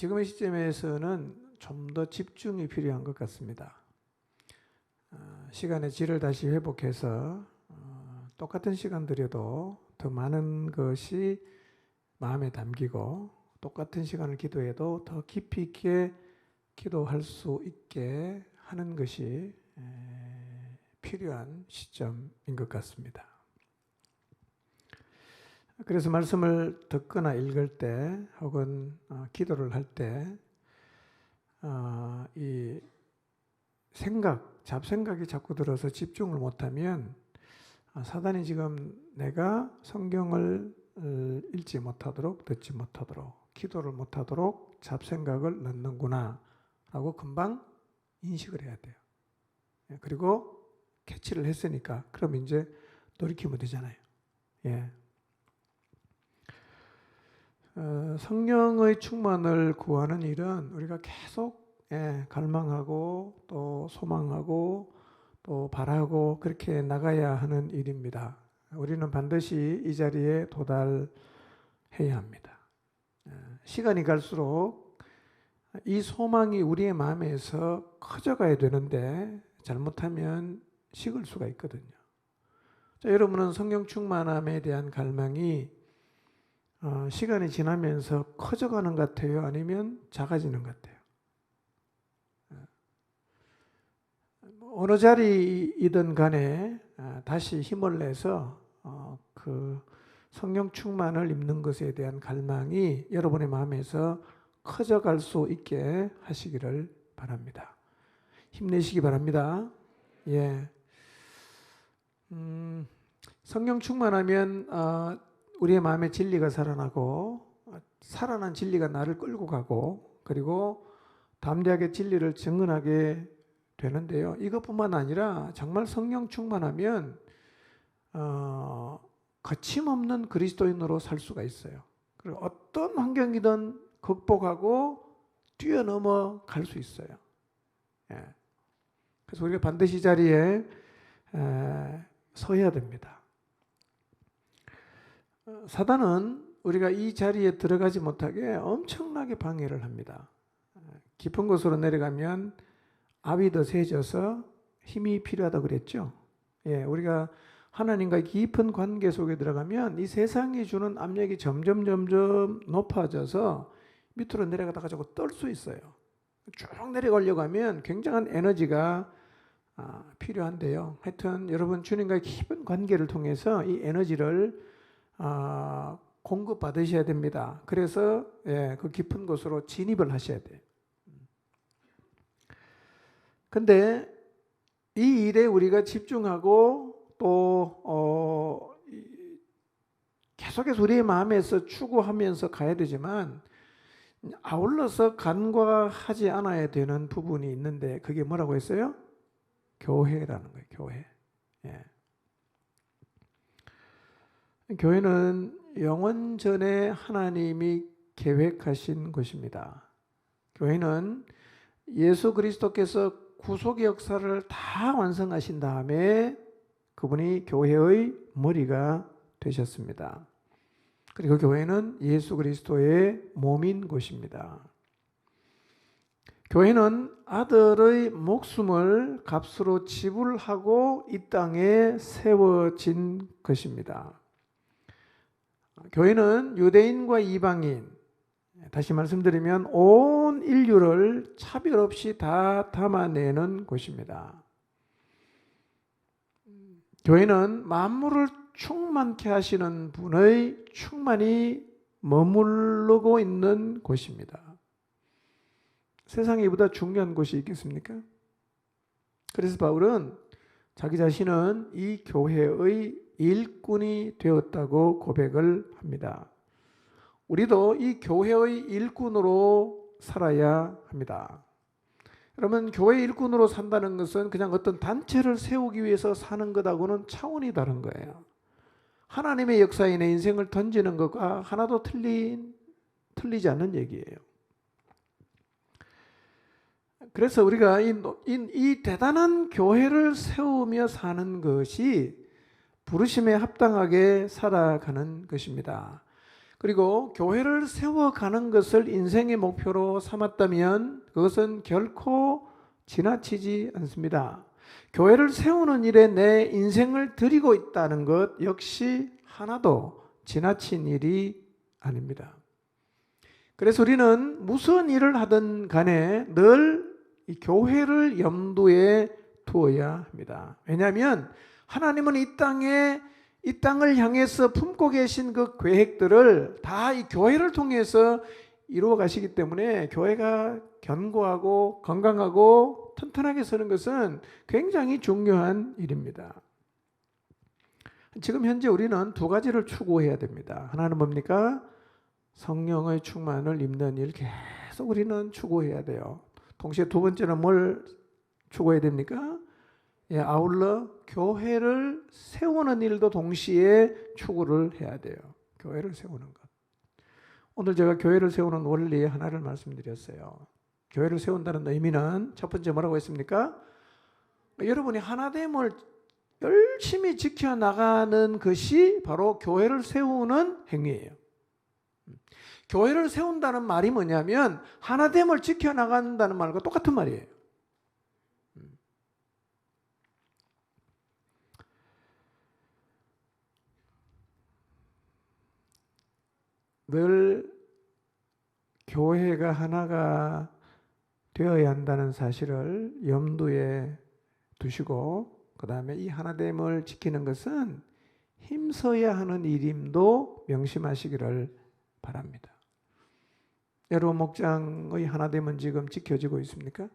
지금의 시점에서는 좀 더 집중이 필요한 것 같습니다. 시간의 질을 다시 회복해서 똑같은 시간 들여도 더 많은 것이 마음에 담기고 똑같은 시간을 기도해도 더 깊이 있게 기도할 수 있게 하는 것이 필요한 시점인 것 같습니다. 그래서 말씀을 듣거나 읽을 때 혹은 기도를 할 때 이 잡생각이 자꾸 들어서 집중을 못하면 사단이 지금 내가 성경을 읽지 못하도록 듣지 못하도록 기도를 못하도록 잡생각을 넣는구나 라고 금방 인식을 해야 돼요. 그리고 캐치를 했으니까 그럼 이제 돌이키면 되잖아요. 예. 성령의 충만을 구하는 일은 우리가 계속 갈망하고 또 소망하고 또 바라고 그렇게 나가야 하는 일입니다. 우리는 반드시 이 자리에 도달해야 합니다. 시간이 갈수록 이 소망이 우리의 마음에서 커져가야 되는데 잘못하면 식을 수가 있거든요. 자, 여러분은 성령 충만함에 대한 갈망이 시간이 지나면서 커져가는 것 같아요? 아니면 작아지는 것 같아요? 어느 자리이든 간에 다시 힘을 내서 그 성령 충만을 입는 것에 대한 갈망이 여러분의 마음에서 커져갈 수 있게 하시기를 바랍니다. 힘내시기 바랍니다. 예. 성령 충만하면 우리의 마음에 진리가 살아나고 살아난 진리가 나를 끌고 가고 그리고 담대하게 진리를 증언하게 되는데요. 이것뿐만 아니라 정말 성령 충만하면 거침없는 그리스도인으로 살 수가 있어요. 그리고 어떤 환경이든 극복하고 뛰어넘어 갈 수 있어요. 예. 그래서 우리가 반드시 이 자리에 서야 됩니다. 사단은 우리가 이 자리에 들어가지 못하게 엄청나게 방해를 합니다. 깊은 곳으로 내려가면 압이 더 세져서 힘이 필요하다고 그랬죠. 예, 우리가 하나님과의 깊은 관계 속에 들어가면 이 세상이 주는 압력이 점점 높아져서 밑으로 내려가다가 자꾸 떨 수 있어요. 쭉 내려가려고 하면 굉장한 에너지가 필요한데요. 하여튼 여러분 주님과의 깊은 관계를 통해서 이 에너지를 공급받으셔야 됩니다. 그래서 그 깊은 곳으로 진입을 하셔야 돼요. 근데 이 일에 우리가 집중하고 또 계속해서 우리의 마음에서 추구하면서 가야 되지만 아울러서 간과하지 않아야 되는 부분이 있는데 그게 뭐라고 했어요? 교회라는 거예요. 교회. 예. 교회는 영원전에 하나님이 계획하신 것입니다. 교회는 예수 그리스도께서 구속의 역사를 다 완성하신 다음에 그분이 교회의 머리가 되셨습니다. 그리고 교회는 예수 그리스도의 몸인 곳입니다. 교회는 아들의 목숨을 값으로 지불하고 이 땅에 세워진 것입니다. 교회는 유대인과 이방인, 다시 말씀드리면 온 인류를 차별 없이 다 담아내는 곳입니다. 교회는 만물을 충만케 하시는 분의 충만이 머무르고 있는 곳입니다. 세상에 이보다 중요한 곳이 있겠습니까? 그래서 바울은 자기 자신은 이 교회의 일꾼이 되었다고 고백을 합니다. 우리도 이 교회의 일꾼으로 살아야 합니다. 여러분, 교회 일꾼으로 산다는 것은 그냥 어떤 단체를 세우기 위해서 사는 것하고는 차원이 다른 거예요. 하나님의 역사에 내 인생을 던지는 것과 하나도 틀리지 않는 얘기예요. 그래서 우리가 이 대단한 교회를 세우며 사는 것이 부르심에 합당하게 살아가는 것입니다. 그리고 교회를 세워가는 것을 인생의 목표로 삼았다면 그것은 결코 지나치지 않습니다. 교회를 세우는 일에 내 인생을 드리고 있다는 것 역시 하나도 지나친 일이 아닙니다. 그래서 우리는 무슨 일을 하든 간에 늘 이 교회를 염두에 두어야 합니다. 왜냐하면 하나님은 이 땅을 향해서 품고 계신 그 계획들을 다 이 교회를 통해서 이루어 가시기 때문에 교회가 견고하고 건강하고 튼튼하게 서는 것은 굉장히 중요한 일입니다. 지금 현재 우리는 두 가지를 추구해야 됩니다. 하나는 뭡니까? 성령의 충만을 입는 일 계속 우리는 추구해야 돼요. 동시에 두 번째는 뭘 추구해야 됩니까? 아울러 교회를 세우는 일도 동시에 추구를 해야 돼요. 교회를 세우는 것. 오늘 제가 교회를 세우는 원리 하나를 말씀드렸어요. 교회를 세운다는 의미는 첫 번째 뭐라고 했습니까? 여러분이 하나됨을 열심히 지켜나가는 것이 바로 교회를 세우는 행위예요. 교회를 세운다는 말이 뭐냐면 하나됨을 지켜나간다는 말과 똑같은 말이에요. 늘 교회가 하나가 되어야 한다는 사실을 염두에 두시고 그 다음에 이 하나됨을 지키는 것은 힘써야 하는 일임도 명심하시기를 바랍니다. 여러분 목장의 하나됨은 지금 지켜지고 있습니까?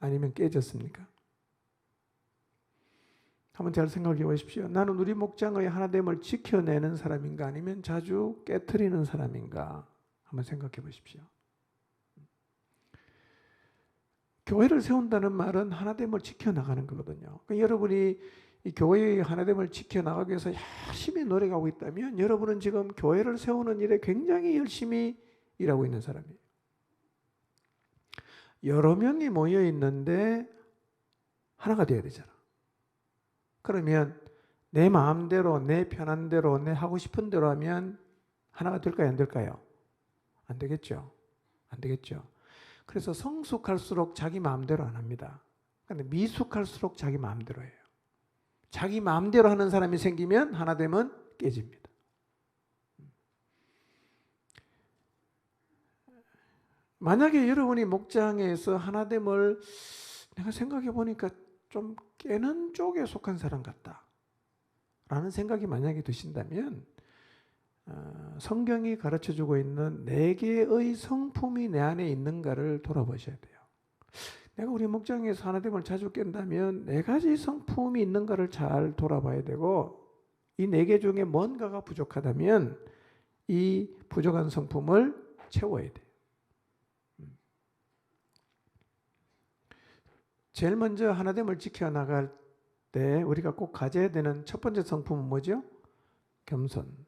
아니면 깨졌습니까? 한번 잘 생각해 보십시오. 나는 우리 목장의 하나됨을 지켜내는 사람인가 아니면 자주 깨트리는 사람인가 한번 생각해 보십시오. 교회를 세운다는 말은 하나됨을 지켜나가는 거거든요. 그러니까 여러분이 이 교회의 하나됨을 지켜나가기 위해서 열심히 노력하고 있다면 여러분은 지금 교회를 세우는 일에 굉장히 열심히 일하고 있는 사람이에요. 여러 명이 모여 있는데 하나가 되어야 되잖아. 그러면 내 마음대로 내 편한 대로 내 하고 싶은 대로 하면 하나가 될까요? 안 될까요? 안 되겠죠. 안 되겠죠. 그래서 성숙할수록 자기 마음대로 안 합니다. 근데 미숙할수록 자기 마음대로 해요. 자기 마음대로 하는 사람이 생기면 하나됨은 깨집니다. 만약에 여러분이 목장에서 하나됨을 내가 생각해 보니까 좀 깨는 쪽에 속한 사람 같다 라는 생각이 만약에 드신다면 성경이 가르쳐주고 있는 4개의 성품이 내 안에 있는가를 돌아보셔야 돼요. 내가 우리 목장에서 하나됨을 자주 깬다면 4가지 성품이 있는가를 잘 돌아봐야 되고 이 4개 중에 뭔가가 부족하다면 이 부족한 성품을 채워야 돼요. 제일 먼저 하나됨을 지켜나갈 때 우리가 꼭 가져야 되는 첫 번째 성품은 뭐죠? 겸손.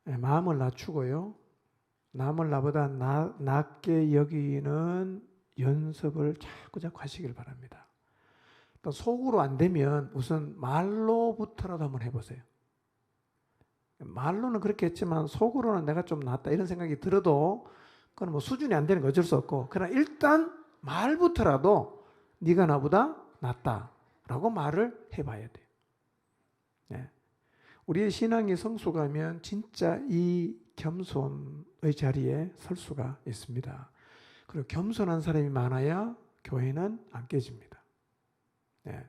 마음을 낮추고요. 남을 나보다 낮게 여기는 연습을 자꾸 하시길 바랍니다. 또 속으로 안 되면 우선 말로부터라도 한번 해보세요. 말로는 그렇게 했지만 속으로는 내가 좀 낫다 이런 생각이 들어도 그건 뭐 수준이 안 되는 거 어쩔 수 없고 그러나 일단 말부터라도 네가 나보다 낫다라고 말을 해봐야 돼요. 네. 우리의 신앙이 성숙하면 진짜 이 겸손의 자리에 설 수가 있습니다. 그리고 겸손한 사람이 많아야 교회는 안 깨집니다. 네.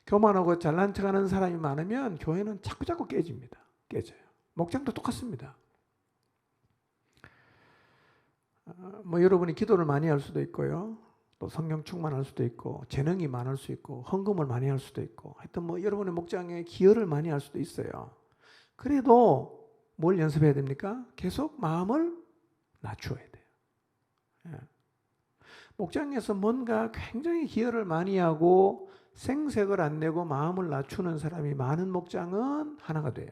교만하고 잘난 척하는 사람이 많으면 교회는 자꾸 깨집니다. 깨져요. 목장도 똑같습니다. 뭐 여러분이 기도를 많이 할 수도 있고요. 또 성령 충만할 수도 있고 재능이 많을 수 있고 헌금을 많이 할 수도 있고 하여튼 뭐 여러분의 목장에 기여를 많이 할 수도 있어요. 그래도 뭘 연습해야 됩니까? 계속 마음을 낮추어야 돼요. 예. 목장에서 뭔가 굉장히 기여를 많이 하고 생색을 안 내고 마음을 낮추는 사람이 많은 목장은 하나가 돼요.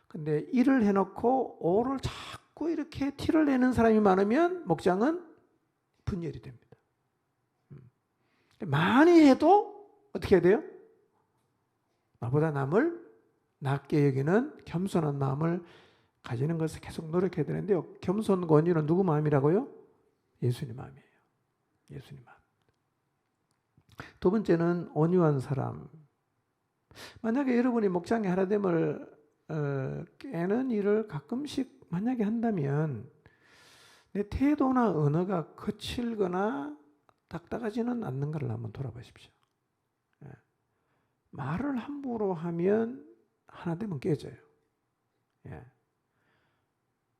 근데 일을 해놓고 오를 자꾸 이렇게 티를 내는 사람이 많으면 목장은 분열이 됩니다. 많이 해도 어떻게 해야 돼요? 나보다 남을 낮게 여기는 겸손한 마음을 가지는 것을 계속 노력해야 되는데요. 겸손과 온유는 누구 마음이라고요? 예수님 마음이에요. 예수님 마음. 두 번째는 온유한 사람. 만약에 여러분이 목장의 하나됨을 깨는 일을 가끔씩 만약에 한다면 내 태도나 언어가 거칠거나 딱딱하지는 않는가를 한번 돌아보십시오. 예. 말을 함부로 하면 하나됨은 깨져요. 예.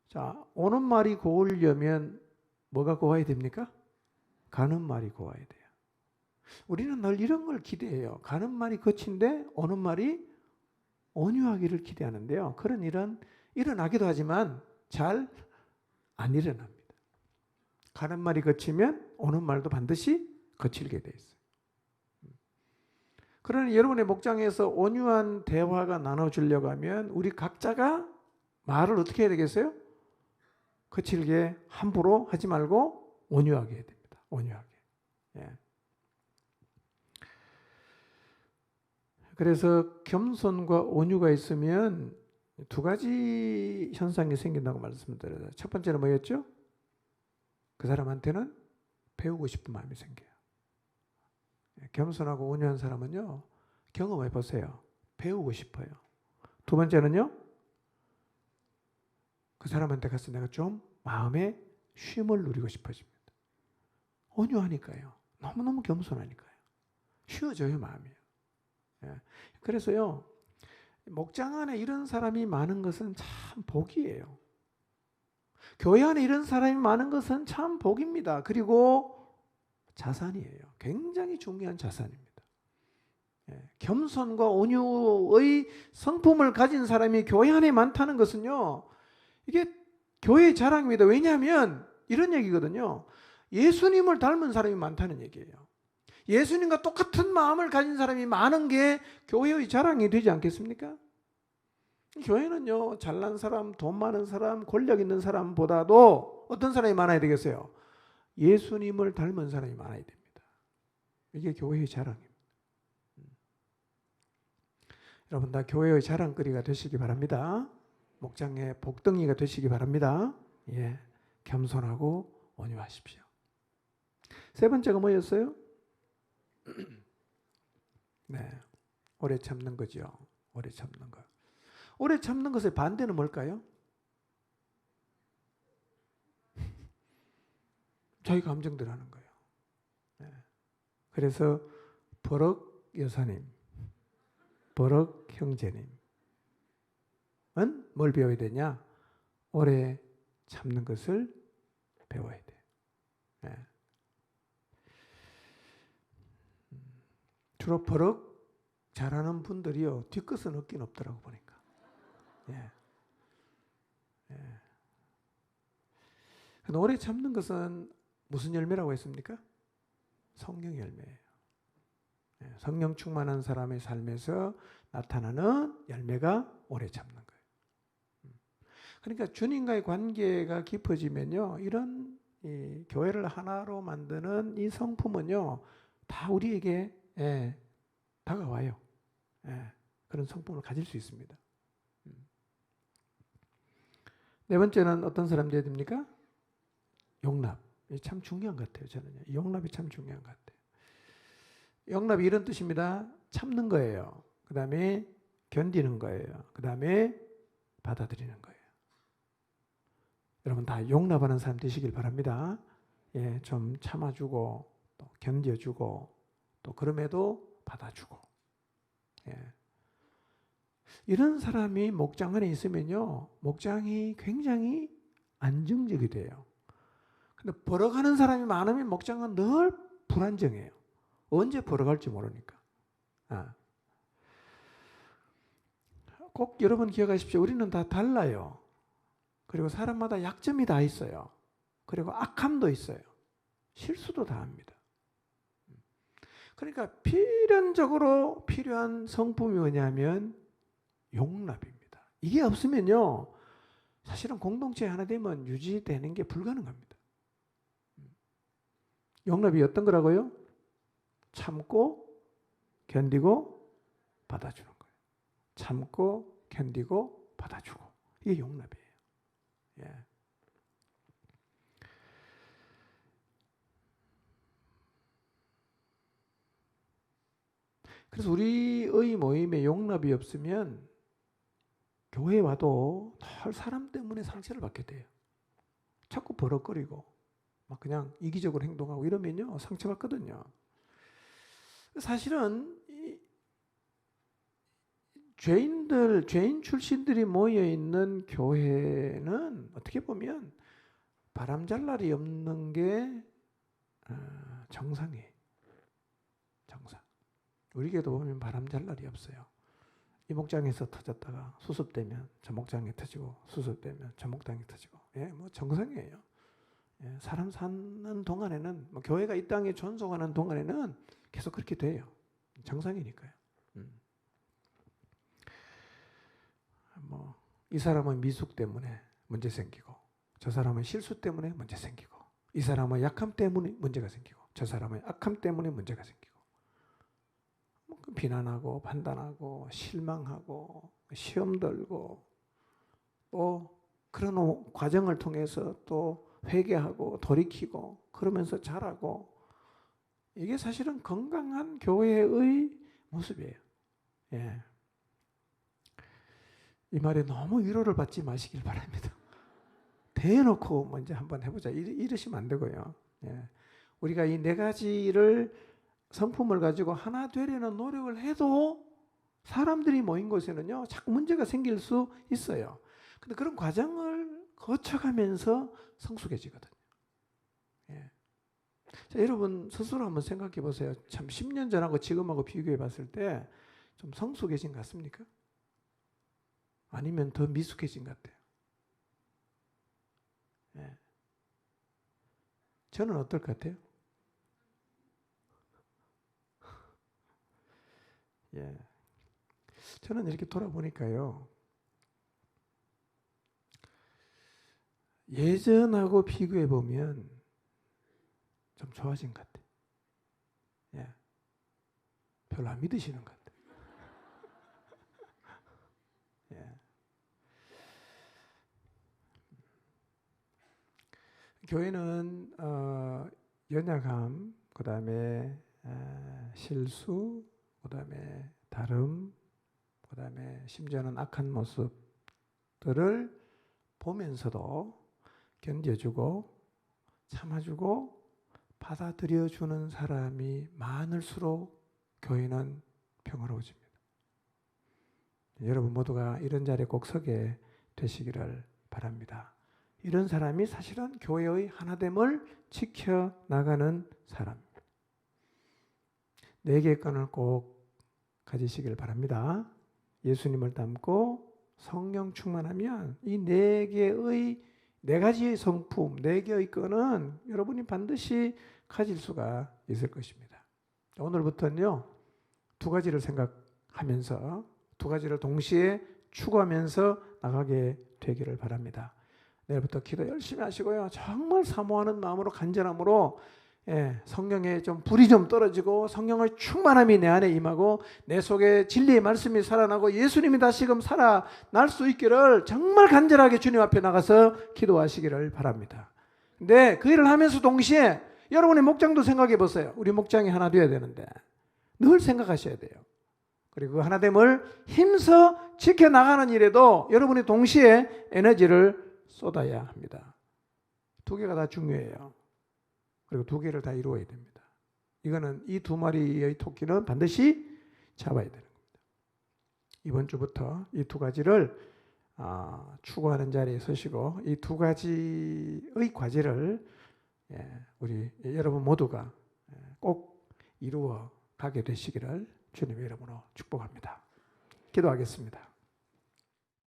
자, 오는 말이 고우려면 뭐가 고와야 됩니까? 가는 말이 고와야 돼요. 우리는 늘 이런 걸 기대해요. 가는 말이 거친데 오는 말이 온유하기를 기대하는데요. 그런 일은 일어나기도 하지만 잘 안 일어납니다. 가는 말이 거치면 오는 말도 반드시 거칠게 돼 있어요. 그러니 여러분의 목장에서 온유한 대화가 나눠주려고 하면 우리 각자가 말을 어떻게 해야 되겠어요? 거칠게 함부로 하지 말고 온유하게 해야 됩니다. 온유하게. 예. 그래서 겸손과 온유가 있으면 두 가지 현상이 생긴다고 말씀드려요. 첫 번째는 뭐였죠? 그 사람한테는 배우고 싶은 마음이 생겨요. 겸손하고 온유한 사람은요, 경험해 보세요. 배우고 싶어요. 두 번째는요, 그 사람한테 가서 내가 좀 마음의 쉼을 누리고 싶어집니다. 온유하니까요. 너무너무 겸손하니까요. 쉬워져요, 마음이. 예. 그래서요, 목장 안에 이런 사람이 많은 것은 참 복이에요. 교회 안에 이런 사람이 많은 것은 참 복입니다. 그리고 자산이에요. 굉장히 중요한 자산입니다. 예. 겸손과 온유의 성품을 가진 사람이 교회 안에 많다는 것은요, 이게 교회의 자랑입니다. 왜냐하면 이런 얘기거든요. 예수님을 닮은 사람이 많다는 얘기예요. 예수님과 똑같은 마음을 가진 사람이 많은 게 교회의 자랑이 되지 않겠습니까? 교회는요, 잘난 사람, 돈 많은 사람, 권력 있는 사람보다도 어떤 사람이 많아야 되겠어요? 예수님을 닮은 사람이 많아야 됩니다. 이게 교회의 자랑입니다. 여러분 다 교회의 자랑거리가 되시기 바랍니다. 목장의 복덩이가 되시기 바랍니다. 예, 겸손하고 온유하십시오. 세 번째가 뭐였어요? 네, 오래 참는 거죠. 오래 참는 거. 오래 참는 것의 반대는 뭘까요? 자기 감정대로 하는 거예요. 네. 그래서 버럭 여사님, 버럭 형제님은 뭘 배워야 되냐? 오래 참는 것을 배워야 돼요. 네. 주로 버럭 잘하는 분들이요, 뒤끝은 없긴 없더라고 보니까. 예. 예. 오래 참는 것은 무슨 열매라고 했습니까? 성령 열매예요. 예. 성령 충만한 사람의 삶에서 나타나는 열매가 오래 참는 거예요. 그러니까 주님과의 관계가 깊어지면요, 이런 이 교회를 하나로 만드는 이 성품은요, 다 우리에게 다가와요. 그런 성품을 가질 수 있습니다. 네 번째는 어떤 사람 되어야 됩니까? 용납. 참 중요한 것 같아요. 저는요. 용납이 참 중요한 것 같아요. 용납이 이런 뜻입니다. 참는 거예요. 그 다음에 견디는 거예요. 그 다음에 받아들이는 거예요. 여러분 다 용납하는 사람 되시길 바랍니다. 예, 좀 참아주고 또 견뎌주고 또 그럼에도 받아주고. 예. 이런 사람이 목장 안에 있으면요, 목장이 굉장히 안정적이 돼요. 근데 벌어가는 사람이 많으면 목장은 늘 불안정해요. 언제 벌어갈지 모르니까. 꼭 여러분 기억하십시오. 우리는 다 달라요. 그리고 사람마다 약점이 다 있어요. 그리고 악함도 있어요. 실수도 다 합니다. 그러니까 필연적으로 필요한 성품이 뭐냐면 용납입니다. 이게 없으면요, 사실은 공동체 하나 되면 유지되는 게 불가능합니다. 용납이 어떤 거라고요? 참고 견디고 받아주는 거예요. 참고 견디고 받아주고, 이게 용납이에요. 예. 그래서 우리의 모임에 용납이 없으면 교회에 와도 늘 사람 때문에 상처를 받게 돼요. 자꾸 버럭거리고 막 그냥 이기적으로 행동하고 이러면요 상처받거든요. 사실은 죄인 출신들이 모여 있는 교회는 어떻게 보면 바람잘 날이 없는 게 정상이에요. 정상. 우리 교회도 보면 바람잘 날이 없어요. 이 목장에서 터졌다가 수습되면 저 목장에 터지고, 수습되면 저 목장에 터지고, 예, 뭐 정상이에요. 예, 사람 사는 동안에는, 뭐 교회가 이 땅에 존속하는 동안에는 계속 그렇게 돼요. 정상이니까요. 뭐 이 사람은 미숙 때문에 문제 생기고, 저 사람은 실수 때문에 문제 생기고, 이 사람은 약함 때문에 문제가 생기고, 저 사람은 악함 때문에 문제가 생기고, 뭐 비난하고 판단하고 실망하고 시험 들고, 또 그런 과정을 통해서 또 회개하고 돌이키고 그러면서 자라고, 이게 사실은 건강한 교회의 모습이에요. 예. 이 말에 너무 위로를 받지 마시길 바랍니다. 대놓고 먼저 한번 해보자 이러시면 안 되고요. 예. 우리가 이 네 가지를 성품을 가지고 하나 되려는 노력을 해도 사람들이 모인 곳에는요 자꾸 문제가 생길 수 있어요. 근데 그런 과정을 거쳐가면서 성숙해지거든요. 예. 자, 여러분 스스로 한번 생각해 보세요. 참 10년 전하고 지금하고 비교해 봤을 때 좀 성숙해진 것 같습니까? 아니면 더 미숙해진 것 같아요? 예. 저는 어떨 것 같아요? 예. 저는 이렇게 돌아보니까요, 예전하고 비교해 보면 좀 좋아진 것 같아요. 예. 별로 안 믿으시는 것 같아요. 예. 교회는 연약함, 그 다음에 실수, 그 다음에 다름, 그 다음에 심지어는 악한 모습들을 보면서도 견뎌주고 참아주고 받아들여주는 사람이 많을수록 교회는 평화로워집니다. 여러분 모두가 이런 자리에 꼭 서게 되시기를 바랍니다. 이런 사람이 사실은 교회의 하나됨을 지켜나가는 사람입니다. 4개의 끈을 꼭 가지시길 바랍니다. 예수님을 닮고 성령 충만하면 이 4가지의 성품, 4개의 끈은 여러분이 반드시 가질 수가 있을 것입니다. 오늘부터는요 2가지를 생각하면서 2가지를 동시에 추구하면서 나가게 되기를 바랍니다. 내일부터 기도 열심히 하시고요. 정말 사모하는 마음으로 간절함으로 성령의 좀 불이 좀 떨어지고 성령의 충만함이 내 안에 임하고 내 속에 진리의 말씀이 살아나고 예수님이 다시금 살아날 수 있기를 정말 간절하게 주님 앞에 나가서 기도하시기를 바랍니다. 근데 그 일을 하면서 동시에 여러분의 목장도 생각해 보세요. 우리 목장이 하나 되어야 되는데 늘 생각하셔야 돼요. 그리고 그 하나됨을 힘써 지켜나가는 일에도 여러분이 동시에 에너지를 쏟아야 합니다. 2개가 다 중요해요. 그리고 2개를 다 이루어야 됩니다. 이거는 이 2마리의 토끼는 반드시 잡아야 되는 겁니다. 이번 주부터 이 2가지를 추구하는 자리에 서시고 이 2가지의 과제를 우리 여러분 모두가 꼭 이루어 가게 되시기를 주님의 이름으로 축복합니다. 기도하겠습니다.